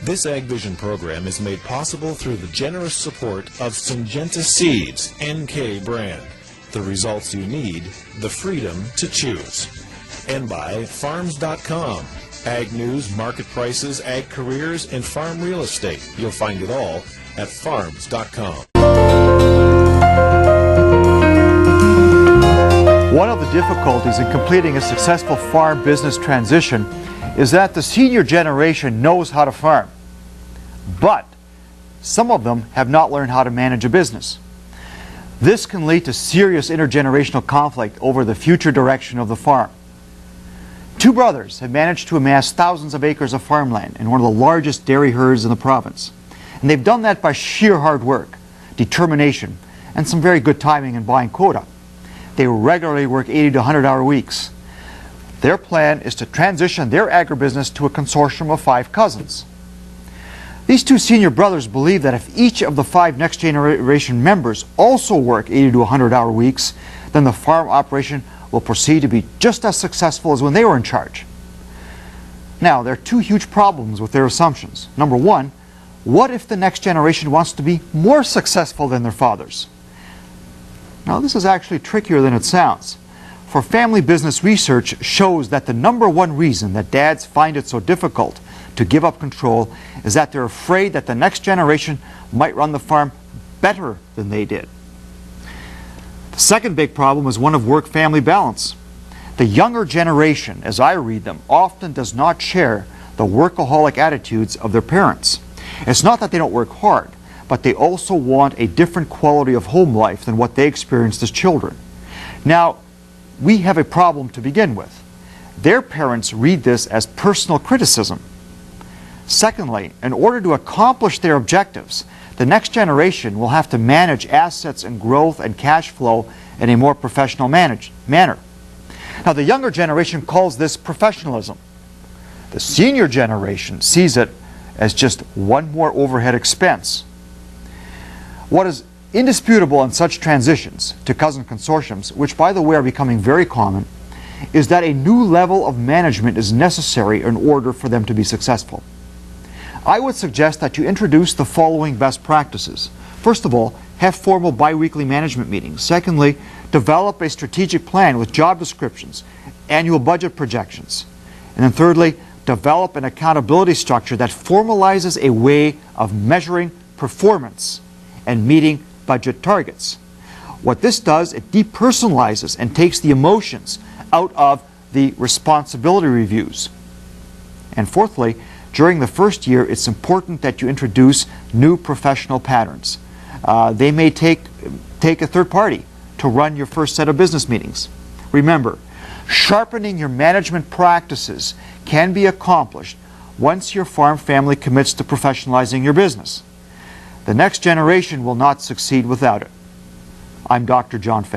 This AgVision program is made possible through the generous support of Syngenta Seeds NK brand. The results you need, the freedom to choose. And by Farms.com. Ag news, market prices, ag careers, and farm real estate. You'll find it all at Farms.com. One of the difficulties in completing a successful farm business transition is that the senior generation knows how to farm, but some of them have not learned how to manage a business. This can lead to serious intergenerational conflict over the future direction of the farm. Two brothers have managed to amass thousands of acres of farmland in one of the largest dairy herds in the province. And they've done that by sheer hard work, determination, and some very good timing in buying quota. They regularly work 80 to 100-hour weeks. Their plan is to transition their agribusiness to a consortium of 5 cousins. These two senior brothers believe that if each of the 5 next generation members also work 80 to 100-hour weeks, then the farm operation will proceed to be just as successful as when they were in charge. Now, there are 2 huge problems with their assumptions. Number one, what if the next generation wants to be more successful than their fathers? Now, this is actually trickier than it sounds. For family business research shows that the number one reason that dads find it so difficult to give up control is that they're afraid that the next generation might run the farm better than they did. The second big problem is one of work-family balance. The younger generation, as I read them, often does not share the workaholic attitudes of their parents. It's not that they don't work hard, but they also want a different quality of home life than what they experienced as children. Now, we have a problem to begin with. Their parents read this as personal criticism. Secondly, in order to accomplish their objectives, the next generation will have to manage assets and growth and cash flow in a more professional manner. Now, the younger generation calls this professionalism. The senior generation sees it as just one more overhead expense. What is indisputable in such transitions to cousin consortiums, which by the way are becoming very common, is that a new level of management is necessary in order for them to be successful. I would suggest that you introduce the following best practices. First of all, have formal bi-weekly management meetings. Secondly, develop a strategic plan with job descriptions, annual budget projections. And then thirdly, develop an accountability structure that formalizes a way of measuring performance and meeting budget targets. What this does, it depersonalizes and takes the emotions out of the responsibility reviews. And fourthly, during the first year, it's important that you introduce new professional patterns. They may take a third party to run your first set of business meetings. Remember, sharpening your management practices can be accomplished once your farm family commits to professionalizing your business. The next generation will not succeed without it. I'm Dr. John Fatt.